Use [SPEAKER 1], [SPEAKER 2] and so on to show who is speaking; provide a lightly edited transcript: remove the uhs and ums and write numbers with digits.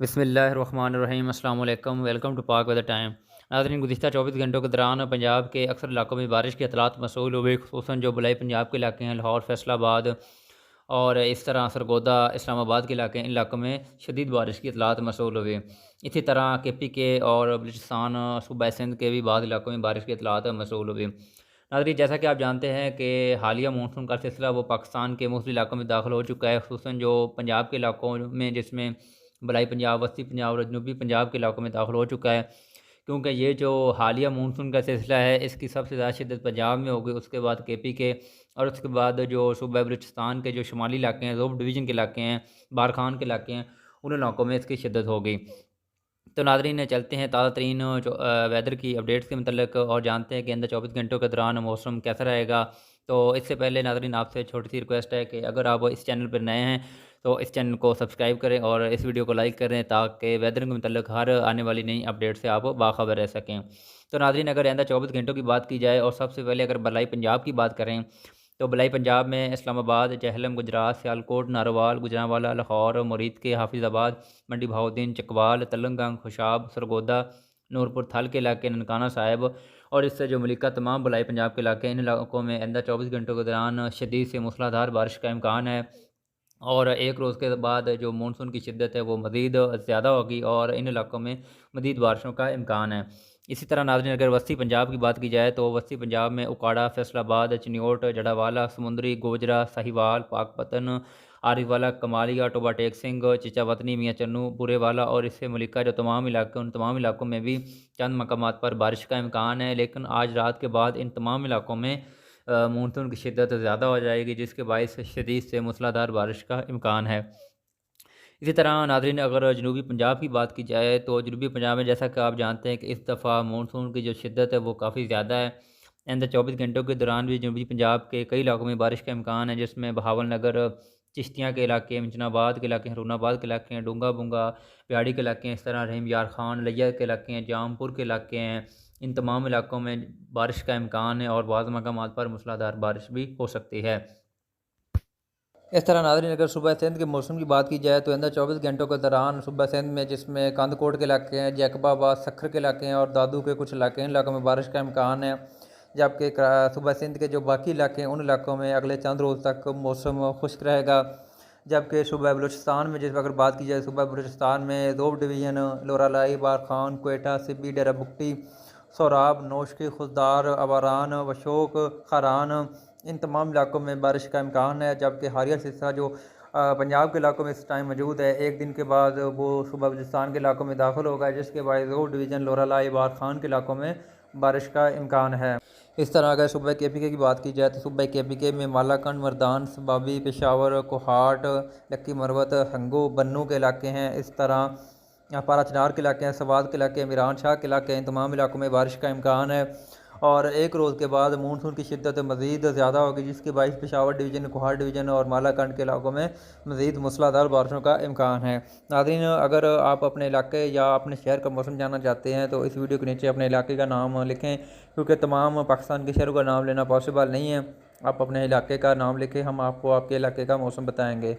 [SPEAKER 1] बिस्मिल्लाहिर्रहमानिर्रहीम अस्सलाम वालेकुम वेलकम टू पाक वेदर टाइम। नाज़रीन, गुज़िश्ता 24 घंटों के दौरान पंजाब के अक्सर इलाकों में बारिश के इतलात मौसूल हुए, खुसूसन जो बलाई पंजाब के इलाके हैं, लाहौर, फैसलाबाद और इस तरह सरगोदा, इस्लामाबाद के इलाके, इन इलाकों में शदीद बारिश की इतलात मौसूल हुए। इसी तरह KP के और बलूचिस्तान, सूबा सिंध के भी बाद इलाकों में बारिश की इतलात मौसूल हुई। नाज़रीन, जैसा कि आप जानते हैं कि हालिया मानसून का सिलसिला वो पाकिस्तान के मुख्तलिफ इलाकों में दाखिल हो चुका है, खुसूसन जो पंजाब के इलाकों में, जिसमें बलाई पंजाब, वस्ती पंजाब और जनूबी पंजाब के इलाकों में दाखिल हो चुका है। क्योंकि ये जो हालिया मानसून का सिलसिला है, इसकी सबसे ज़्यादा शिद्दत पंजाब में होगी, उसके बाद KP के, और उसके बाद जो सूबा बलूचिस्तान के जो शुमाली इलाके हैं, ज़ोब डिवीज़न के इलाके हैं, बारखान के इलाके हैं, उन इलाकों में इसकी शिद्दत होगी। तो नाज़रीन, चलते हैं ताज़ा तरीन जो वेदर की अपडेट्स के मतलब और जानते हैं कि अंदर 24 घंटों के दौरान मौसम कैसा रहेगा। तो इससे पहले नाज़रीन, आपसे छोटी सी रिक्वेस्ट है कि अगर आप इस चैनल पर नए हैं तो इस चैनल को सब्सक्राइब करें और इस वीडियो को लाइक करें, ताकि वेदर के मतलब हर आने वाली नई अपडेट से आप बाखबर रह सकें। तो नाज़रीन, अगर आइंदा 24 घंटों की बात की जाए और सबसे पहले अगर बलाई पंजाब की बात करें, तो बलाई पंजाब में इस्लामाबाद, जहलम, गुजरात, सियालकोट, नारोवाल, गुजरांवाला, लाहौर, मुरीद के हाफिज़ाबाद, मंडी बहाउद्दीन, चकवाल, तलंगंग, खुशाब, सरगोदा, नूरपुर थल के इलाके, ननकाना साहिब और इससे जो मलिका तमाम बलाई पंजाब के इलाके, इन इलाकों में आइंदा 24 घंटों के दौरान शदीद से मूसलाधार बारिश का इम्कान है। और एक रोज़ के बाद जो मानसून की शिद्दत है वो मज़ीद ज़्यादा होगी और इन इलाकों में मज़ीद बारिशों का इम्कान है। इसी तरह नाज़रीन, अगर वस्ती पंजाब की बात की जाए तो वस्ती पंजाब में उकाड़ा, फैसलाबाद, चिन्योट, जड़ावाला, समुंदरी, गोजरा, साहिवाल, पाकपतन, आरिफवाला, कमालिया, टोबा टेक सिंह, चिचावतनी, मियाँ चन्नू, बुरेवाला और इससे मलिका जो तमाम इलाके, उन तमाम इलाकों में भी चंद मकामात पर बारिश का इम्कान है। लेकिन आज रात के बाद इन तमाम इलाकों में मानसून की शिद्दत ज़्यादा हो जाएगी, जिसके बायस शदीद से मूसलाधार बारिश का इम्कान है। इसी तरह नाज़रीन, अगर जनूबी पंजाब की बात की जाए तो जनूबी पंजाब में जैसा कि आप जानते हैं कि इस दफ़ा मानसून की जो शिद्दत है वो काफ़ी ज़्यादा है। आइंदा 24 घंटों के दौरान भी जनूबी पंजाब के कई इलाकों में बारिश का इम्कान है, जिसमें बहावलनगर, चिश्तियाँ के इलाके, मिंचनाबाद के इलाके हैं, हरूनाबाद के इलाके हैं, डूंगा बुंगा, बिहाड़ी के इलाके हैं, इस तरह रहीम यार खान, लिया के इलाके हैं, जामपुर के इलाके हैं। इन तमाम इलाकों में बारिश का इम्कान है और बाज़ मकामात पर मूसलाधार बारिश भी हो सकती है। इस तरह नाज़रीन, अगर सूबा सिंध के मौसम की बात की जाए तो अंदर 24 घंटों के दौरान सूबा सिंध में, जिसमें कंदकोट के इलाके हैं, जैकबाबाद, सखर के इलाके हैं और दादू के कुछ इलाके हैं, इन इलाकों में बारिश का इम्कान है। जबकि सूबा सिंध के जो बाकी इलाके हैं, उन इलाकों में अगले चंद रोज़ तक मौसम खुश्क रहेगा। जबकि सूबा बलूचिस्तान में, जिस अगर बात की जाए, सूबा बलूचिस्तान में ज़ोब डिवीज़न, लोरालाई, बारखान, कोयटा, सिब्बी, डेरा बुगटी, सोराब, नौशकी, खुशदार, अवारान, वशोक, खारान, इन तमाम इलाकों में बारिश का इम्कान है। जबकि हालिया सिलसिला जो पंजाब के इलाकों में इस टाइम मौजूद है, एक दिन के बाद वो सूबा बलूचिस्तान के इलाकों में दाखिल होगा, जिसके बाद ज़ोब डिवीज़न, लोरालाई, बारखान के इलाकों में बारिश का इम्कान है। इस तरह अगर सूबा KPK की बात की जाए तो सूबा KPK में मालाकंड, मरदान, सबाबी, पेशावर, कोहाट, लक्की मरवत, हंगू, बन्नू के इलाके हैं। इस तरह पारा चनार के इलाके हैं, सवाद के इलाके हैं, मीरान शाह के इलाके हैं। इन तमाम इलाकों में बारिश का इम्कान है और एक रोज़ के बाद मानसून की शिद्दत मज़ीद ज़्यादा होगी, जिसके बायस पेशावर डिवीज़न, कोहाट डिवीज़न और मालाकंड के इलाकों में मज़ीद मूसलाधार बारिशों का इम्कान है। नाज़रीन, अगर आप अपने इलाके या अपने शहर का मौसम जानना चाहते हैं तो इस वीडियो के नीचे अपने इलाके का नाम लिखें, क्योंकि तमाम पाकिस्तान के शहरों का नाम लेना पॉसिबल नहीं है। आप अपने इलाके का नाम लिखें, हम आपको आपके इलाके का मौसम बताएँगे।